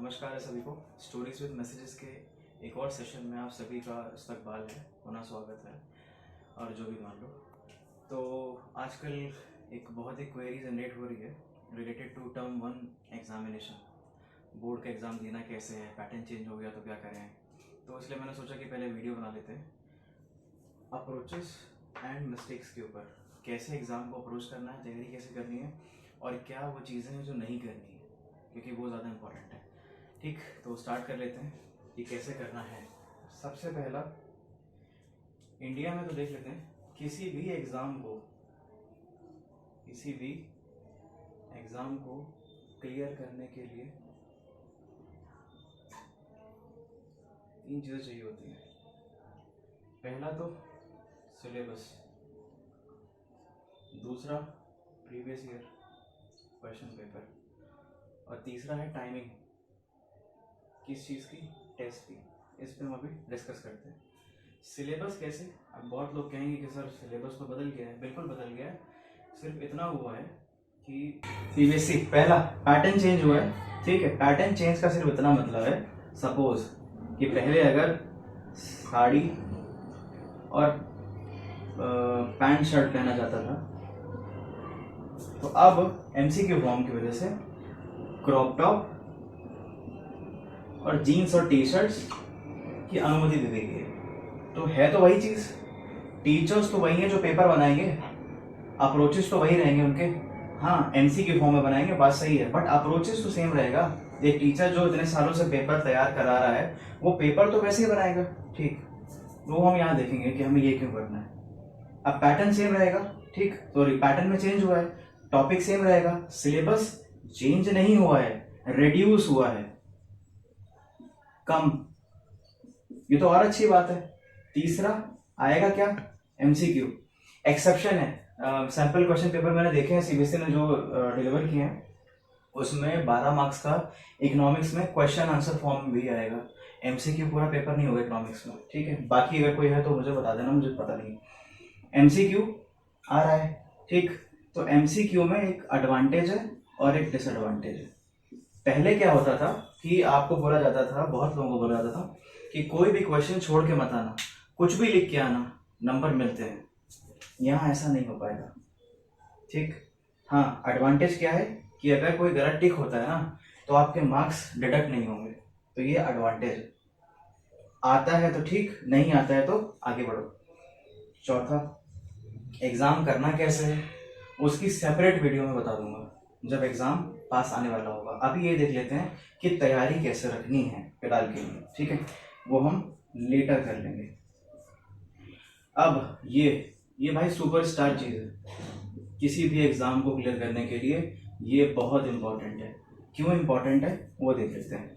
नमस्कार है सभी को। स्टोरीज विद मैसेजेस के एक और सेशन में आप सभी का इस्तकबाल है, पुनः स्वागत है। और जो भी मान लो, तो आजकल एक बहुत ही क्वेरी जनरेट हो रही है related to term 1 examination. Board का एग्ज़ाम देना कैसे है, पैटर्न चेंज हो गया तो क्या करें। तो इसलिए मैंने सोचा कि पहले वीडियो बना लेते हैं अप्रोचेस एंड मिस्टेक्स के ऊपर, कैसे एग्ज़ाम को अप्रोच करना है, तैयारी कैसे करनी है और क्या वो चीज़ें हैं जो नहीं करनी है, क्योंकि वो ज़्यादा इंपॉर्टेंट है। ठीक, तो स्टार्ट कर लेते हैं कि कैसे करना है। सबसे पहला, इंडिया में तो देख लेते हैं, किसी भी एग्ज़ाम को क्लियर करने के लिए 3 चीज़ें चाहिए होती हैं। पहला तो सिलेबस, दूसरा प्रीवियस ईयर क्वेश्चन पेपर, और तीसरा है टाइमिंग किस चीज़ की, टेस्ट की। इस पे हम अभी डिस्कस करते हैं। सिलेबस कैसे, अब बहुत लोग कहेंगे कि सर सिलेबस तो बदल गया है। बिल्कुल बदल गया है, सिर्फ इतना हुआ है कि सीबीएसई पहला पैटर्न चेंज हुआ है। ठीक है, पैटर्न चेंज का सिर्फ इतना मतलब है, सपोज कि पहले अगर साड़ी और पैंट शर्ट पहना जाता था, तो अब एमसीक्यू फॉर्म की वजह से क्रॉप टॉप और जीन्स और टी शर्ट्स की अनुमति दे दी गई है। तो है तो वही चीज, टीचर्स तो वही है जो पेपर बनाएंगे, अप्रोचेस तो वही रहेंगे उनके। हाँ, एमसीक्यू फॉर्म में बनाएंगे, बात सही है, बट अप्रोचेस तो सेम रहेगा। एक टीचर जो इतने सालों से पेपर तैयार करा रहा है, वो पेपर तो वैसे ही बनाएगा। ठीक, वो हम यहाँ देखेंगे कि हमें ये क्यों करना है। अब पैटर्न सेम रहेगा, ठीक, तो पैटर्न में चेंज हुआ है, टॉपिक सेम रहेगा, सिलेबस चेंज नहीं हुआ है, रिड्यूस हुआ है, कम। ये तो और अच्छी बात है। तीसरा आएगा क्या, एमसीक्यू। एक्सेप्शन है, सैंपल क्वेश्चन पेपर मैंने देखे हैं सीबीएसई ने जो डिलीवर किए हैं, उसमें 12 मार्क्स का इकोनॉमिक्स में क्वेश्चन आंसर फॉर्म भी आएगा। एमसीक्यू पूरा पेपर नहीं होगा इकोनॉमिक्स में, ठीक है। बाकी अगर कोई है तो मुझे बता देना, मुझे पता नहीं। एमसीक्यू आ रहा है, ठीक। तो एमसीक्यू में एक एडवांटेज है और एक डिसएडवांटेज है। पहले क्या होता था कि आपको बोला जाता था, बहुत लोगों को बोला जाता था कि कोई भी क्वेश्चन छोड़ के मत आना, कुछ भी लिख के आना, नंबर मिलते हैं। यहाँ ऐसा नहीं हो पाएगा, ठीक। हाँ, एडवांटेज क्या है कि अगर कोई गलत टिक होता है ना, तो आपके मार्क्स डिडक्ट नहीं होंगे, तो ये एडवांटेज। आता है तो ठीक, नहीं आता है तो आगे बढ़ो। चौथा, एग्जाम करना कैसे है उसकी सेपरेट वीडियो में बता दूंगा जब एग्जाम पास आने वाला होगा। अभी ये देख लेते हैं कि तैयारी कैसे रखनी है फिलहाल के लिए, ठीक है, वो हम लेटर कर लेंगे। अब ये भाई सुपरस्टार चीज है किसी भी एग्जाम को क्लियर करने के लिए, ये बहुत इंपॉर्टेंट है। क्यों इंपॉर्टेंट है वो देख लेते हैं।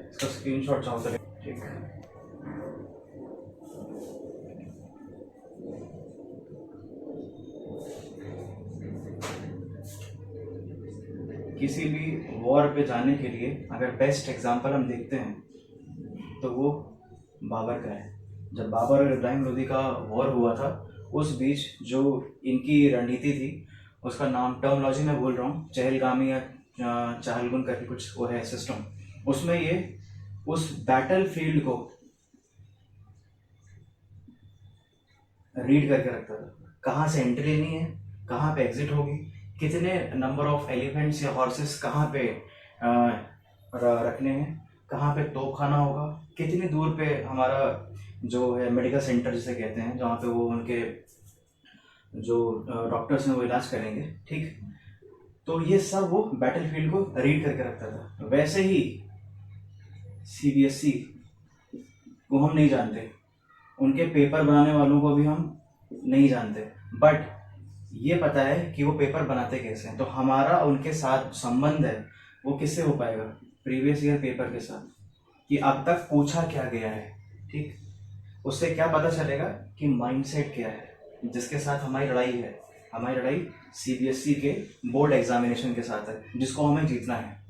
इसका स्क्रीनशॉट चाहो तो, ठीक है। किसी भी वॉर पे जाने के लिए अगर बेस्ट एग्जांपल हम देखते हैं तो वो बाबर का है। जब बाबर और इब्राहिम लोदी का वॉर हुआ था, उस बीच जो इनकी रणनीति थी, उसका नाम टर्मोलॉजी में भूल रहा हूँ, चहलगामी या चहलगुन करके कुछ वो है सिस्टम, उसमें ये उस बैटल फील्ड को रीड करके रखता था। कहाँ से एंट्री लेनी है, कहाँ पे एग्जिट होगी, कितने नंबर ऑफ एलिफेंट्स या हॉर्सेस कहाँ पे रखने हैं, कहाँ पे तोपखाना होगा, कितनी दूर पे हमारा जो है मेडिकल सेंटर जिसे कहते हैं, जहाँ पे वो उनके जो डॉक्टर्स हैं वो इलाज करेंगे, ठीक। तो ये सब वो बैटल फील्ड को रीड करके रखता था। वैसे ही सीबीएसई को हम नहीं जानते, उनके पेपर बनाने वालों को भी हम नहीं जानते, बट ये पता है कि वो पेपर बनाते कैसे हैं। तो हमारा उनके साथ संबंध है वो किससे हो पाएगा, प्रीवियस ईयर पेपर के साथ, कि अब तक पूछा क्या गया है, ठीक। उससे क्या पता चलेगा कि माइंडसेट क्या है जिसके साथ हमारी लड़ाई है। हमारी लड़ाई सीबीएसई के बोर्ड एग्जामिनेशन के साथ है, जिसको हमें जीतना है।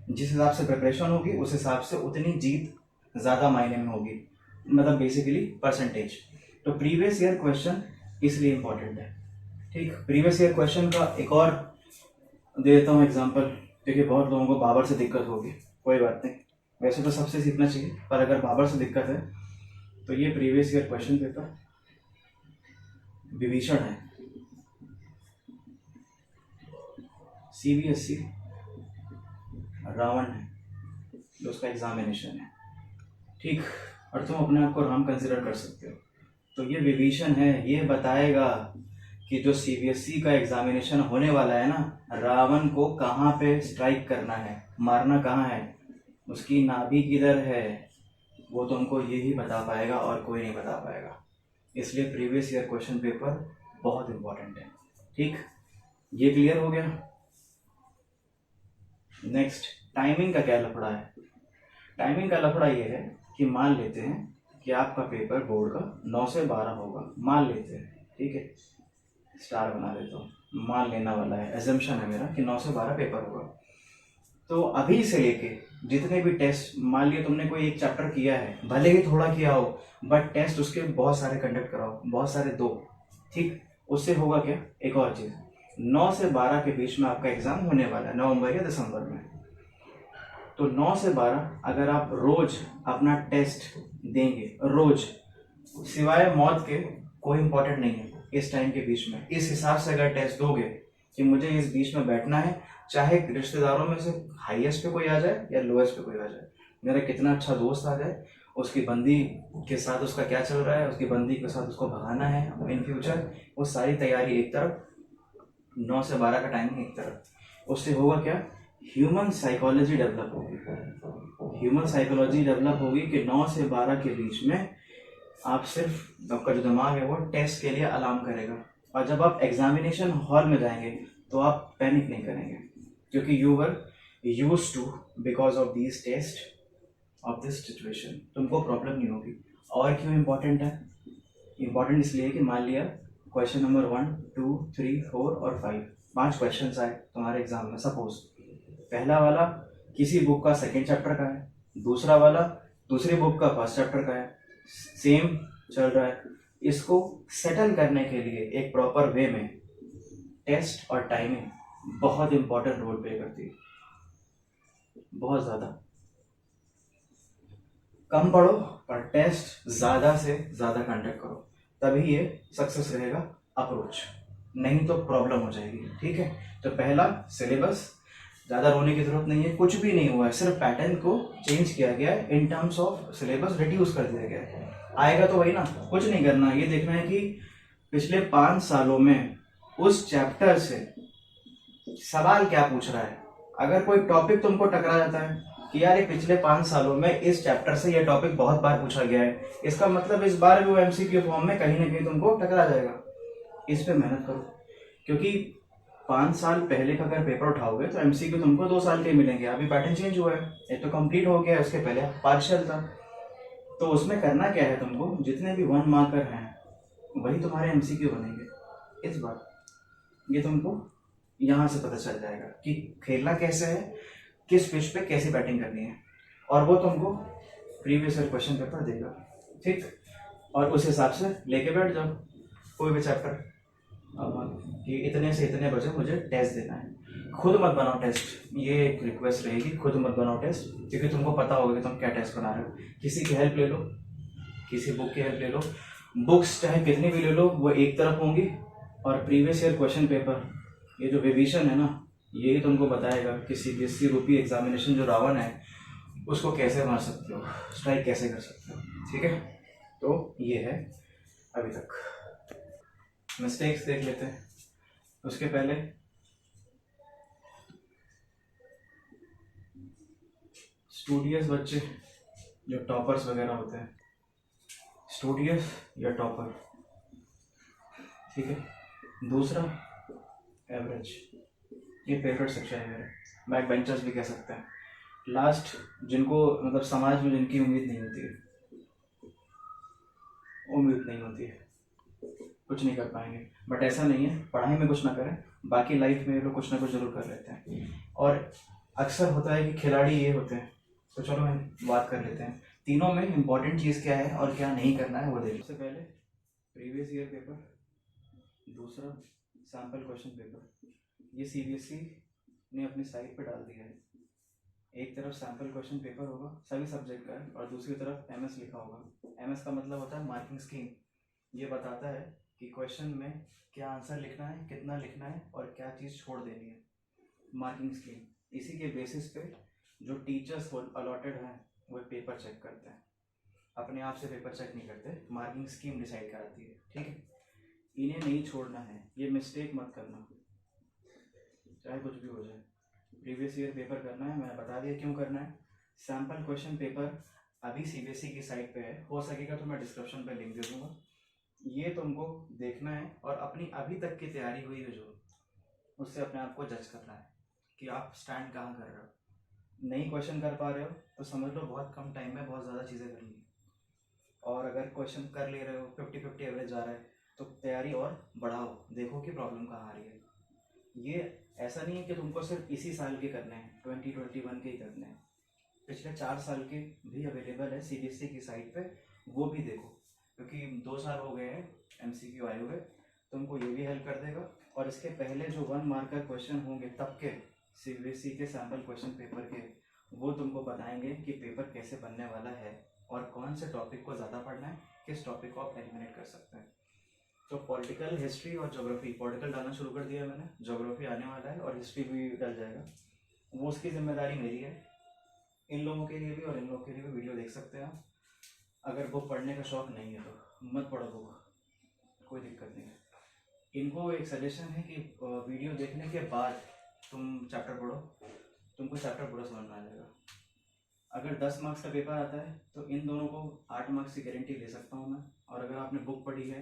जिस हिसाब से प्रिपरेशन होगी उस हिसाब से उतनी जीत ज़्यादा मायने में होगी, मतलब बेसिकली परसेंटेज। तो प्रीवियस ईयर क्वेश्चन इसलिए इंपॉर्टेंट है, ठीक। प्रीवियस ईयर क्वेश्चन का एक और दे देता हूँ एग्जांपल। क्योंकि बहुत लोगों को बाबर से दिक्कत होगी, कोई बात नहीं, वैसे तो सबसे सीखना चाहिए, पर अगर बाबर से दिक्कत है तो ये previous year question paper Vibhishan है, CBSE रावण है, जो उसका एग्जामिनेशन है, ठीक। और तुम अपने आप को राम कंसिडर कर सकते हो। तो ये विभीषण है, ये बताएगा कि जो CBSE का एग्जामिनेशन होने वाला है ना, रावण को कहाँ पे स्ट्राइक करना है, मारना कहाँ है, उसकी नाभि किधर है, वो तुमको यही बता पाएगा और कोई नहीं बता पाएगा। इसलिए प्रीवियस ईयर क्वेश्चन पेपर बहुत इंपॉर्टेंट है, ठीक। ये क्लियर हो गया। नेक्स्ट, टाइमिंग का क्या लफड़ा है। टाइमिंग का लफड़ा ये है कि मान लेते हैं कि आपका पेपर बोर्ड का 9 से 12 होगा, मान लेते हैं, ठीक है, स्टार बना देता हूँ, मान लेना वाला है, एजम्पशन है मेरा कि 9 से 12 पेपर होगा। तो अभी से लेके जितने भी टेस्ट, मान लिया तुमने कोई एक चैप्टर किया है, भले ही थोड़ा किया हो, बट टेस्ट उसके बहुत सारे कंडक्ट कराओ, बहुत सारे दो, ठीक। उससे होगा क्या, एक और चीज़, 9 से 12 के बीच में आपका एग्जाम होने वाला है, नवंबर या दिसंबर में। तो 9 से 12 अगर आप रोज अपना टेस्ट देंगे, रोज, सिवाय मौत के कोई इंपॉर्टेंट नहीं है इस टाइम के बीच में, इस हिसाब से अगर टेस्ट दोगे कि मुझे इस बीच में बैठना है, चाहे रिश्तेदारों में से हाईएस्ट पे कोई आ जाए या लोएस्ट पे कोई आ जाए, मेरा कितना अच्छा दोस्त आ जाए, उसकी बंदी के साथ उसका क्या चल रहा है, उसकी बंदी के साथ उसको भगाना है इन फ्यूचर, वो सारी तैयारी एक तरफ, 9 से 12 का टाइमिंग एक तरफ। उससे होगा क्या, ह्यूमन साइकोलॉजी डेवलप होगी, ह्यूमन साइकोलॉजी डेवलप होगी कि 9 से 12 के बीच में आप सिर्फ, आपका जो दिमाग है वो टेस्ट के लिए अलार्म करेगा, और जब आप एग्जामिनेशन हॉल में जाएंगे तो आप पैनिक नहीं करेंगे, क्योंकि you were used to, because of these test of this situation, तुमको प्रॉब्लम नहीं होगी। और क्यों इम्पोर्टेंट है, इम्पोर्टेंट इसलिए कि मान लिया क्वेश्चन नंबर 1, 2, 3, 4 और 5, 5 क्वेश्चन आए तुम्हारे एग्जाम में, सपोज पहला वाला किसी बुक का सेकेंड चैप्टर का है, दूसरा वाला दूसरी बुक का फर्स्ट चैप्टर का है, सेम चल रहा है। इसको सेटल करने के लिए एक प्रॉपर वे में टेस्ट और टाइमिंग बहुत इंपॉर्टेंट रोल प्ले करती है, बहुत ज़्यादा। कम पढ़ो पर टेस्ट ज़्यादा से ज़्यादा कंडक्ट करो, तभी ये सक्सेस रहेगा अप्रोच, नहीं तो प्रॉब्लम हो जाएगी, ठीक है। तो पहला, सिलेबस, ज़्यादा रोने की जरूरत नहीं है, कुछ भी नहीं हुआ है, सिर्फ पैटर्न को चेंज किया गया है, in terms of syllabus reduce कर दिया गया है। आएगा तो वही ना, कुछ नहीं करना, ये देखना है कि पिछले 5 सालों में उस चैप्टर से सवाल क्या पूछ रहा है। अगर कोई टॉपिक तुमको टकरा जाता है कि यार ये पिछले 5 सालों में इस चैप्टर से ये टॉपिक बहुत बार पूछा गया है, इसका मतलब इस बार भी वो MCQ फॉर्म में कहीं ना कहीं तुमको टकरा जाएगा, इस पे मेहनत करो, क्योंकि 5 साल पहले का अगर पेपर उठाओगे तो MCQ तुमको 2 साल के मिलेंगे, अभी पैटर्न चेंज हुआ है, एक तो कंप्लीट हो गया है, उसके पहले पार्शियल था। तो उसमें करना क्या है तुमको, जितने भी 1 मार्कर हैं वही तुम्हारे MCQ बनेंगे इस बार, ये तुमको यहाँ से पता चल जाएगा कि खेलना कैसे है, किस पिच पे कैसे बैटिंग करनी है, और वो तुमको प्रीवियस ईयर क्वेश्चन पेपर देगा, ठीक। और उस हिसाब से लेके बैठ जाओ कोई भी चैप्टर, कि इतने से इतने बजे मुझे टेस्ट देना है। खुद मत बनाओ टेस्ट, ये एक रिक्वेस्ट रहेगी, खुद मत बनाओ टेस्ट, क्योंकि तुमको पता होगा कि तुम क्या टेस्ट बना रहे हो। किसी की हेल्प ले लो, किसी बुक की हेल्प ले लो, बुक्स चाहे कितनी भी ले लो वो एक तरफ होंगी, और प्रीवियस ईयर क्वेश्चन पेपर, ये जो विभीषण है ना, यही तुमको बताएगा कि CBSE रूपी एग्जामिनेशन जो रावण है उसको कैसे मार सकते हो, स्ट्राइक कैसे कर सकते हो, ठीक है। तो ये है अभी तक। मिस्टेक्स देख लेते हैं उसके पहले। स्टूडियस बच्चे जो टॉपर्स वगैरह होते हैं, स्टूडियस या टॉपर, ठीक है। दूसरा, एवरेज, ये फेवरेट सेक्शन है मेरा, बैक बेंचर्स भी कह सकते हैं। लास्ट, जिनको मतलब समाज में जिनकी उम्मीद नहीं होती है, उम्मीद नहीं होती है, कुछ नहीं कर पाएंगे, बट ऐसा नहीं है पढ़ाई में कुछ ना करें, बाकी लाइफ में ये लोग कुछ ना कुछ जरूर कर लेते हैं। और अक्सर होता है कि खिलाड़ी ये होते हैं, तो चलो हम बात कर लेते हैं तीनों में इम्पोर्टेंट चीज़ क्या है और क्या नहीं करना है वो देखो। सबसे पहले प्रीवियस ईयर पेपर, दूसरा सैम्पल क्वेश्चन पेपर, ये CBSE ने अपनी साइट पे डाल दिया है। एक तरफ सैम्पल क्वेश्चन पेपर होगा सभी सब्जेक्ट का और दूसरी तरफ एमएस लिखा होगा। एमएस का मतलब होता है मार्किंग स्कीम। ये बताता है कि क्वेश्चन में क्या आंसर लिखना है, कितना लिखना है और क्या चीज़ छोड़ देनी है। मार्किंग स्कीम इसी के बेसिस पे जो टीचर्स अलॉटेड हैं वो पेपर चेक करते हैं, अपने आप से पेपर चेक नहीं करते, मार्किंग स्कीम डिसाइड कराती है। ठीक है, इन्हें नहीं छोड़ना है, ये मिस्टेक मत करना, चाहे कुछ भी हो जाए। प्रीवियस ईयर पेपर करना है, मैंने बता दिया क्यों करना है। सैम्पल क्वेश्चन पेपर अभी सीबीएसई की साइट पे है, हो सकेगा तो मैं डिस्क्रिप्शन पे लिंक दे दूंगा। ये तुमको देखना है और अपनी अभी तक की तैयारी हुई है जो, उससे अपने आप को जज करना है कि आप स्टैंड कहाँ कर रहे हो। नहीं क्वेश्चन कर पा रहे हो तो समझ लो बहुत कम टाइम में बहुत ज़्यादा चीज़ें कर ली, और अगर क्वेश्चन कर ले रहे हो 50-50 एवरेज जा रहा है तो तैयारी और बढ़ाओ, देखो कि प्रॉब्लम कहाँ आ रही है। ये ऐसा नहीं है कि तुमको सिर्फ इसी साल के करने हैं, 2021 के ही करने हैं, पिछले 4 साल के भी अवेलेबल है सीबीएसई की साइट पे, वो भी देखो, क्योंकि 2 साल हो गए हैं एमसीक्यू आए हुए, तुमको ये भी हेल्प कर देगा। और इसके पहले जो 1 मार्कर क्वेश्चन होंगे तब के सीबीएसई के सैम्पल क्वेश्चन पेपर के, वो तुमको बताएंगे कि पेपर कैसे बनने वाला है और कौन से टॉपिक को ज़्यादा पढ़ना है, किस टॉपिक को आप एलिमिनेट कर सकते हैं। तो पॉलिटिकल, हिस्ट्री और ज्योग्राफी, पॉलिटिकल डालना शुरू कर दिया मैंने, ज्योग्राफी आने वाला है और हिस्ट्री भी डल जाएगा, वो उसकी जिम्मेदारी मेरी है। इन लोगों के लिए भी और इन लोगों के लिए भी वीडियो देख सकते हैं आप। अगर बुक पढ़ने का शौक नहीं है तो मत पढ़ो बुक, कोई दिक्कत नहीं है। इनको एक सजेशन है कि वीडियो देखने के बाद तुम चैप्टर पढ़ो, तुमको चैप्टर पूरा समझ में आ जाएगा। अगर 10 मार्क्स का पेपर आता है तो इन दोनों को 8 मार्क्स की गारंटी ले सकता हूँ मैं, और अगर आपने बुक पढ़ी है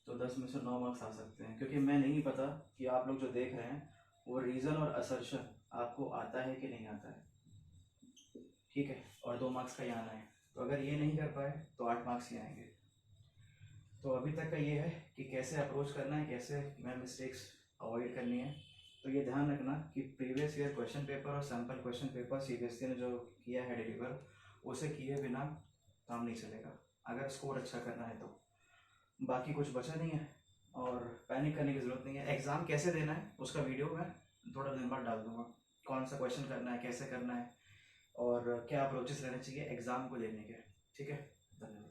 तो 10 में से 9 मार्क्स आ सकते हैं, क्योंकि मैं नहीं पता कि आप लोग जो देख रहे हैं वो रीज़न और असर्शन आपको आता है कि नहीं आता है। ठीक है, और 2 मार्क्स का ही आना है, तो अगर ये नहीं कर पाए तो 8 मार्क्स ही आएंगे। तो अभी तक का ये है कि कैसे अप्रोच करना है, कैसे मैं मिस्टेक्स अवॉइड करनी है। तो ये ध्यान रखना कि प्रीवियस ईयर क्वेश्चन पेपर और सैम्पल क्वेश्चन पेपर सीबीएसई ने जो किया है डिलीवर, उसे किए बिना काम नहीं चलेगा अगर स्कोर अच्छा करना है तो। बाकी कुछ बचा नहीं है और पैनिक करने की ज़रूरत नहीं है। एग्ज़ाम कैसे देना है उसका वीडियो मैं थोड़ा दिन बाद डाल दूँगा, कौन सा क्वेश्चन करना है, कैसे करना है और क्या अप्रोचेस रहने चाहिए एग्ज़ाम को देने के। ठीक है, धन्यवाद।